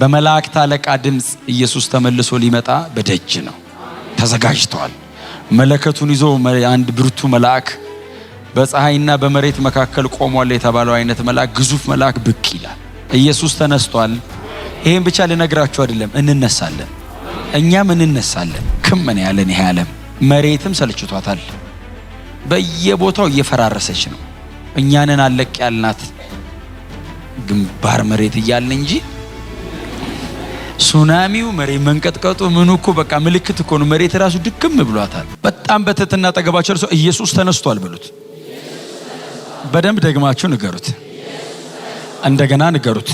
በመላእክት አለቃ ድምጽ ኢየሱስ ተመልሶ ሊመጣ በደጅ ነው፣ ተዘጋጅቷል። መለከቱን ይዞ አንድ ብርቱ መልአክ በፀሐይና በመሬት መካከል ቆሟል የተባለው አይነት መልአክ፣ ግዙፍ መልአክ ብቅ ይላል። ኢየሱስ ተነስቷል። ይሄን ብቻ ልነግራችሁ አይደለም፣ እንነሳለን። እኛም እንነሳለን። ክምን ያለን ይሄ ዓለም መሬትም ሰልችቷታል። በየቦታው እየፈራረሰች ነው። እኛንን አለቅ ያልናት ግንባር መሬት እያልን እንጂ ሱናሚው መሬት መንቀጥቀጡ ምኑ እኮ በቃ ምልክት እኮ ነው። መሬት ራሱ ድክም ብሏታል። በጣም በትህትና አጠገባችሁ ሰው ኢየሱስ ተነስቷል በሉት። በደንብ ደግማችሁ ንገሩት። እንደገና ንገሩት።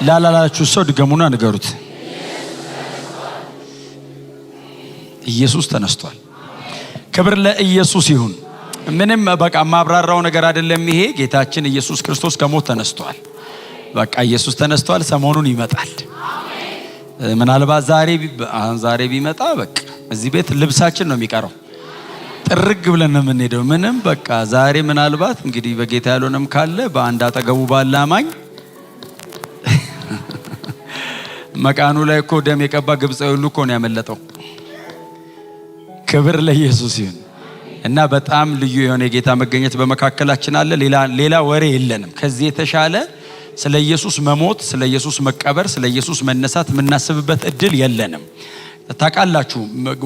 ላላላችሁ ሰው ድገሙና ንገሩት። ኢየሱስ ተነስቷል። ክብር ለኢየሱስ ይሁን። ምንም በቃ ማብራራው ነገር አይደለም። ይሄ ጌታችን ኢየሱስ ክርስቶስ ከሞት ተነስቷል። በቃ ኢየሱስ ተነስቷል። ሰሞኑን ይመጣል። ምናልባት ዛሬ ቢመጣ በቃ እዚህ ቤት ልብሳችን ነው የሚቀረው። ጥርግ ብለን ነው የምንሄደው። ምንም በቃ ዛሬ ምናልባት እንግዲህ በጌታ ያልሆነም ካለ በአንድ አጠገቡ ባለ አማኝ መቃኑ ላይ እኮ ደም የቀባ ግብፃዊ ሁሉ እኮ ነው ያመለጠው። ክብር ለኢየሱስ ይሁን። እና በጣም ልዩ የሆነ የጌታ መገኘት በመካከላችን አለ። ሌላ ወሬ የለንም። ከዚህ የተሻለ ስለ ኢየሱስ መሞት፣ ስለ ኢየሱስ መቀበር፣ ስለ ኢየሱስ መነሳት የምናስብበት እድል የለንም። ታውቃላችሁ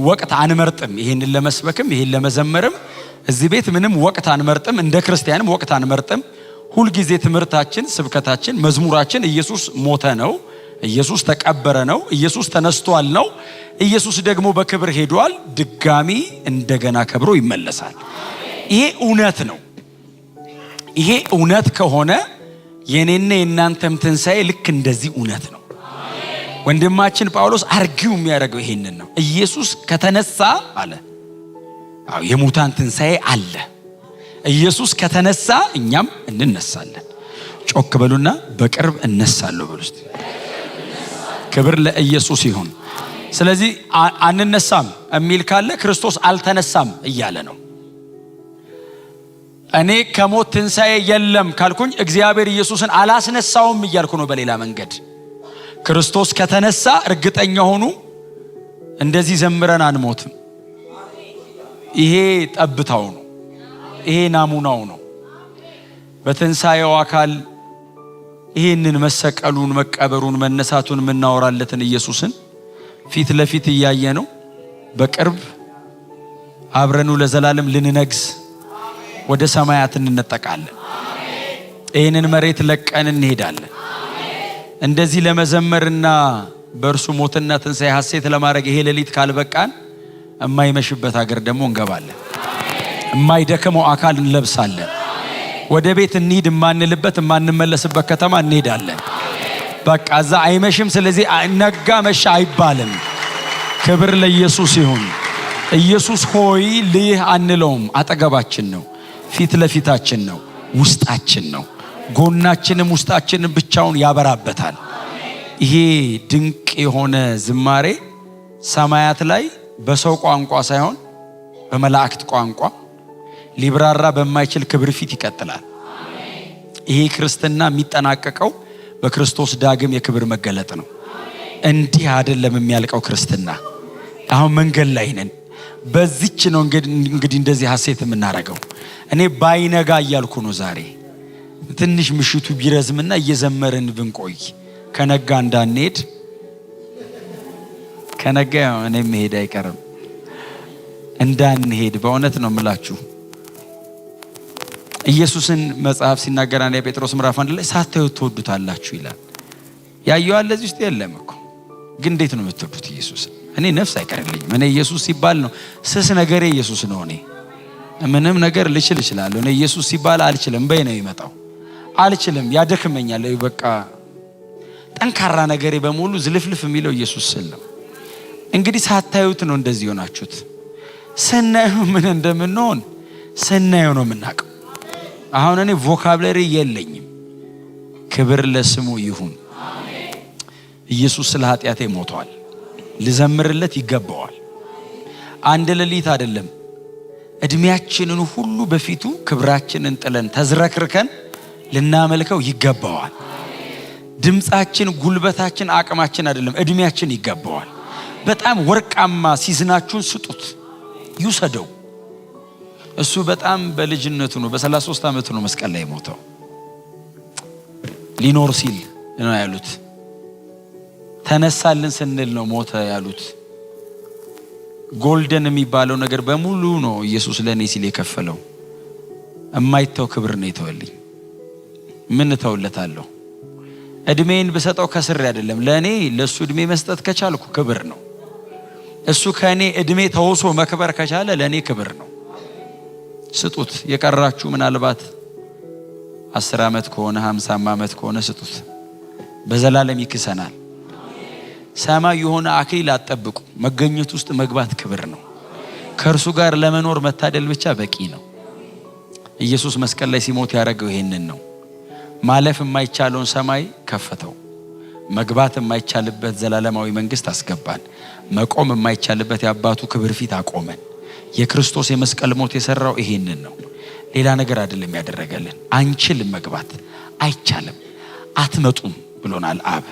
ወቅት አንመርጥም። ይሄንን ለመስበክም ይሄን ለመዘመርም እዚህ ቤት ምንም ወቅት አንመርጥም። እንደ ክርስቲያንም ወቅት አንመርጥም። ሁል ጊዜ ትምህርታችን፣ ስብከታችን፣ መዝሙራችን ኢየሱስ ሞተ ነው፣ ኢየሱስ ተቀበረ ነው፣ ኢየሱስ ተነስቷል ነው፣ ኢየሱስ ደግሞ በክብር ሄዷል፣ ድጋሚ እንደገና ከብሮ ይመለሳል። ይሄ እውነት ነው። ይሄ እውነት ከሆነ የኔና የናንተም ትንሣኤ ልክ እንደዚህ እውነት ነው። ወንድማችን ጳውሎስ አርጊው የሚያደርገው ይሄንን ነው። ኢየሱስ ከተነሳ አለ፣ አዎ የሙታን ትንሣኤ አለ። ኢየሱስ ከተነሳ እኛም እንነሳለን። ጮክ በሉና በቅርብ እነሳለሁ በሉት። ክብር ለኢየሱስ ይሁን። ስለዚህ አንነሳም የሚል ካለ ክርስቶስ አልተነሳም እያለ ነው። እኔ ከሞት ትንሣኤ የለም ካልኩኝ እግዚአብሔር ኢየሱስን አላስነሳውም እያልኩ ነው። በሌላ መንገድ ክርስቶስ ከተነሳ እርግጠኛ ሆኑ፣ እንደዚህ ዘምረን አንሞትም። ይሄ ጠብታው ነው። ይሄ ናሙናው ነው። በትንሣኤው አካል ይሄንን መሰቀሉን፣ መቀበሩን፣ መነሳቱን የምናወራለትን ኢየሱስን ፊት ለፊት እያየ ነው። በቅርብ አብረኑ ለዘላለም ልንነግስ ወደ ሰማያት እንነጠቃለን። ይህንን መሬት ለቀን እንሄዳለን። እንደዚህ ለመዘመርና በእርሱ ሞትና ትንሣኤ ሐሴት ለማድረግ ይሄ ሌሊት ካልበቃን የማይመሽበት ሀገር ደግሞ እንገባለን። የማይደክመው አካል እንለብሳለን። ወደ ቤት እንሂድ የማንልበት የማንመለስበት ከተማ እንሄዳለን። በቃ እዛ አይመሽም። ስለዚህ ነጋ መሻ አይባልም። ክብር ለኢየሱስ ይሁን። ኢየሱስ ሆይ ልይህ አንለውም። አጠገባችን ነው፣ ፊት ለፊታችን ነው፣ ውስጣችን ነው። ጎናችንም ውስጣችንን ብቻውን ያበራበታል። ይሄ ድንቅ የሆነ ዝማሬ ሰማያት ላይ በሰው ቋንቋ ሳይሆን በመላእክት ቋንቋ ሊብራራ በማይችል ክብር ፊት ይቀጥላል። ይሄ ክርስትና የሚጠናቀቀው በክርስቶስ ዳግም የክብር መገለጥ ነው። እንዲህ አይደለም የሚያልቀው ክርስትና። አሁን መንገድ ላይ ነን። በዚች ነው እንግዲህ እንደዚህ ሐሴት የምናደርገው። እኔ ባይነጋ እያልኩ ነው ዛሬ። ትንሽ ምሽቱ ቢረዝምና እየዘመርን ብንቆይ ከነጋ እንዳንሄድ፣ ከነጋ እኔ መሄድ አይቀርም እንዳንሄድ በእውነት ነው የምላችሁ። ኢየሱስን መጽሐፍ ሲናገር አንደኛ ጴጥሮስ ምዕራፍ 1 ላይ ሳታዩት ትወዱታላችሁ ይላል። ያየው አለ እዚህ ውስጥ የለም እኮ። ግን እንዴት ነው የምትወዱት ኢየሱስን? እኔ ነፍስ አይቀርልኝም። እኔ ኢየሱስ ሲባል ነው ስስ ነገሬ ኢየሱስ ነው። እኔ ምንም ነገር ልችል እችላለሁ። እኔ ኢየሱስ ሲባል አልችልም። በይ ነው ይመጣው። አልችልም፣ ያደክመኛል። በቃ ጠንካራ ነገሬ በሙሉ ዝልፍልፍ የሚለው ኢየሱስ ስል ነው። እንግዲህ ሳታዩት ነው እንደዚህ ሆናችሁት። ስናየው ምን እንደምንሆን ስናየው ነው የምናውቀው። አሁን እኔ ቮካብለሪ የለኝም። ክብር ለስሙ ይሁን። ኢየሱስ ስለ ኃጢአቴ ሞቷል። ልዘምርለት ይገባዋል። አንድ ሌሊት አይደለም፣ እድሜያችንን ሁሉ በፊቱ ክብራችንን ጥለን ተዝረክርከን ልናመልከው ይገባዋል። ድምጻችን፣ ጉልበታችን፣ አቅማችን አይደለም፣ እድሜያችን ይገባዋል። በጣም ወርቃማ ሲዝናችሁን ስጡት፣ ይውሰደው። እሱ በጣም በልጅነቱ ነው፣ በ33 ዓመቱ ነው መስቀል ላይ ሞተው። ሊኖር ሲል ነው ያሉት። ተነሳልን ስንል ነው ሞተ ያሉት። ጎልደን የሚባለው ነገር በሙሉ ነው ኢየሱስ ለኔ ሲል የከፈለው። እማይተው ክብር ነው የተወልኝ። ምን ተውለታለሁ? እድሜን በሰጠው ከስር አይደለም፣ ለኔ ለሱ እድሜ መስጠት ከቻልኩ ክብር ነው። እሱ ከኔ እድሜ ተወሶ መክበር ከቻለ ለኔ ክብር ነው። ስጡት። የቀራችሁ ምናልባት 10 ዓመት ከሆነ 50 ዓመት ከሆነ ስጡት። በዘላለም ይክሰናል። ሰማይ የሆነ አክሊል አትጠብቁ። መገኘት ውስጥ መግባት ክብር ነው። ከእርሱ ጋር ለመኖር መታደል ብቻ በቂ ነው። ኢየሱስ መስቀል ላይ ሲሞት ያደረገው ይሄንን ነው። ማለፍ የማይቻለውን ሰማይ ከፈተው። መግባት የማይቻልበት ዘላለማዊ መንግስት አስገባን። መቆም የማይቻልበት የአባቱ ክብር ፊት አቆመን። የክርስቶስ የመስቀል ሞት የሰራው ይሄንን ነው። ሌላ ነገር አይደለም ያደረገልን። አንችልም፣ መግባት አይቻልም። አትመጡም ብሎናል አብ።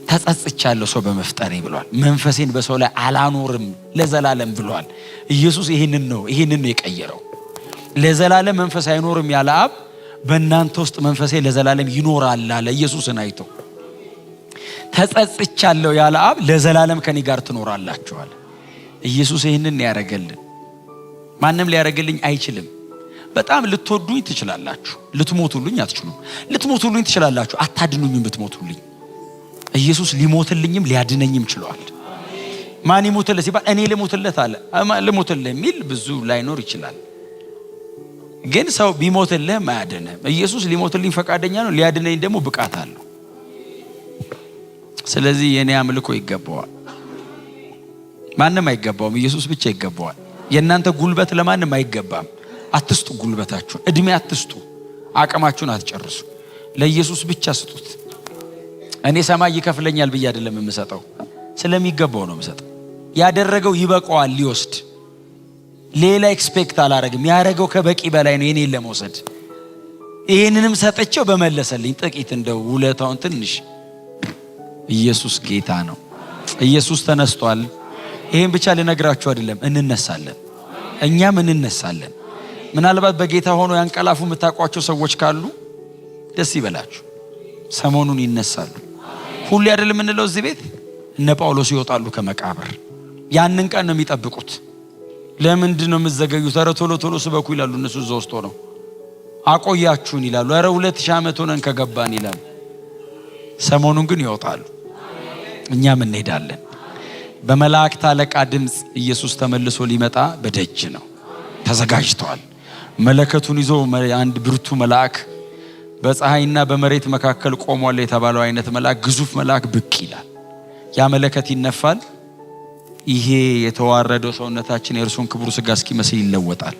ተጸጽቻለሁ ሰው በመፍጠሬ ብሏል። መንፈሴን በሰው ላይ አላኖርም ለዘላለም ብሏል። ኢየሱስ ይሄንን ነው የቀየረው። ለዘላለም መንፈስ አይኖርም ያለ አብ በእናንተ ውስጥ መንፈሴ ለዘላለም ይኖራል አለ። ኢየሱስን አይቶ ተጸጽቻለሁ ያለ አብ ለዘላለም ከኔ ጋር ትኖራላችኋል። ኢየሱስ ይሄንን ያደረገልን። ማንም ሊያደርግልኝ አይችልም። በጣም ልትወዱኝ ትችላላችሁ፣ ልትሞቱልኝ አትችሉም። ልትሞቱልኝ ትችላላችሁ፣ አታድኑኝም ብትሞቱልኝ። ኢየሱስ ሊሞትልኝም ሊያድነኝም ችሏል። ማን ይሞትልህ ሲባል እኔ ልሞትለት አለ። ልሞትልህ የሚል ብዙ ላይኖር ይችላል፣ ግን ሰው ቢሞትልህ ማያድነህ። ኢየሱስ ሊሞትልኝ ፈቃደኛ ነው፣ ሊያድነኝ ደግሞ ብቃት አለው። ስለዚህ የኔ አምልኮ ይገባዋል። ማንም አይገባውም፣ ኢየሱስ ብቻ ይገባዋል። የእናንተ ጉልበት ለማንም አይገባም። አትስጡ፣ ጉልበታችሁን እድሜ አትስጡ፣ አቅማችሁን አትጨርሱ። ለኢየሱስ ብቻ ስጡት። እኔ ሰማይ ይከፍለኛል ብዬ አይደለም የምሰጠው፣ ስለሚገባው ነው የምሰጠው። ያደረገው ይበቃዋል ሊወስድ። ሌላ ኤክስፔክት አላረግም። ያደረገው ከበቂ በላይ ነው የኔን ለመውሰድ። ይሄንንም ሰጠቸው በመለሰልኝ ጥቂት፣ እንደው ውለታውን ትንሽ። ኢየሱስ ጌታ ነው። ኢየሱስ ተነስቷል። ይሄን ብቻ ልነግራችሁ አይደለም፣ እንነሳለን። እኛም እንነሳለን። ምናልባት በጌታ ሆኖ ያንቀላፉ የምታውቋቸው ሰዎች ካሉ ደስ ይበላችሁ። ሰሞኑን ይነሳሉ። ሁሉ አይደለም እንለው እዚህ ቤት እነ ጳውሎስ ይወጣሉ ከመቃብር። ያንን ቀን ነው የሚጠብቁት። ለምንድን ነው የምትዘገዩት? ኧረ ቶሎ ቶሎ ስበኩ ይላሉ እነሱ። እዛ ውስጥ ሆነው አቆያችሁን ይላሉ። ኧረ 2000 ዓመት ሆነን ከገባን ይላሉ። ሰሞኑን ግን ይወጣሉ፣ እኛም እንሄዳለን። በመላእክት አለቃ ድምፅ ኢየሱስ ተመልሶ ሊመጣ በደጅ ነው፣ ተዘጋጅቷል። መለከቱን ይዞ አንድ ብርቱ መልአክ በፀሐይና በመሬት መካከል ቆሟል የተባለው አይነት መልአክ፣ ግዙፍ መልአክ ብቅ ይላል። ያ መለከት ይነፋል። ይሄ የተዋረደው ሰውነታችን የእርሱን ክቡር ስጋ እስኪመስል ይለወጣል።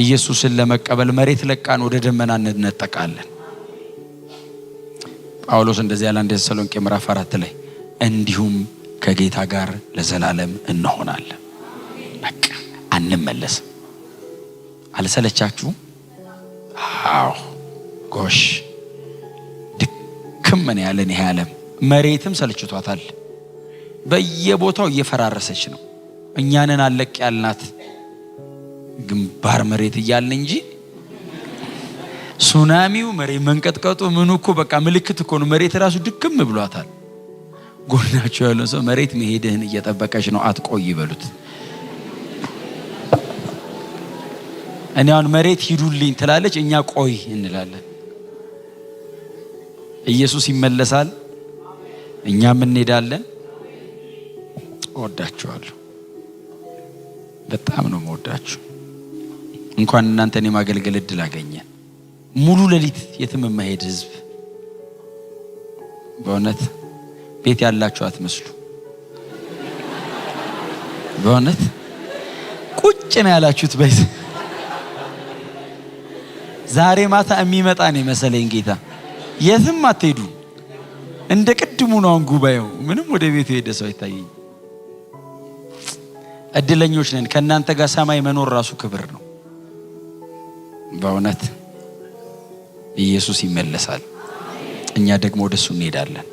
ኢየሱስን ለመቀበል መሬት ለቃን ወደ ደመና እንነጠቃለን። ጳውሎስ እንደዚህ ያለ አንደ ተሰሎንቄ ምዕራፍ 4 ላይ እንዲሁም ከጌታ ጋር ለዘላለም እንሆናለን። በቃ አንመለስም። አልሰለቻችሁም? አዎ ጎሽ ድክም ምን ያለን ይሄ ዓለም። መሬትም ሰልችቷታል፣ በየቦታው እየፈራረሰች ነው። እኛንን አለቅ ያልናት ግንባር መሬት እያልን እንጂ ሱናሚው መሬት መንቀጥቀጡ ምኑ እኮ በቃ ምልክት እኮ ነው። መሬት ራሱ ድክም ብሏታል። ጎናቸው ያለው ሰው መሬት መሄድህን እየጠበቀች ነው፣ አትቆይ ይበሉት። እኔ አሁን መሬት ሂዱልኝ ትላለች፣ እኛ ቆይ እንላለን። ኢየሱስ ይመለሳል፣ እኛም እንሄዳለን። እወዳችኋለሁ፣ በጣም ነው የምወዳችሁ። እንኳን እናንተን የማገልገል እድል አገኘን። ሙሉ ሌሊት የትም የማይሄድ ህዝብ። በእውነት ቤት ያላችሁ አትመስሉ። በእውነት ቁጭ ነው ያላችሁት ቤት። ዛሬ ማታ የሚመጣ ነው መሰለኝ ጌታ። የትም አትሄዱ፣ እንደ ቅድሙ ነው ጉባኤው። ምንም ወደ ቤቱ ሄደ ሰው አይታየኝ። እድለኞች ነን። ከእናንተ ጋር ሰማይ መኖር ራሱ ክብር ነው። በእውነት ኢየሱስ ይመለሳል። እኛ ደግሞ ወደሱ እንሄዳለን።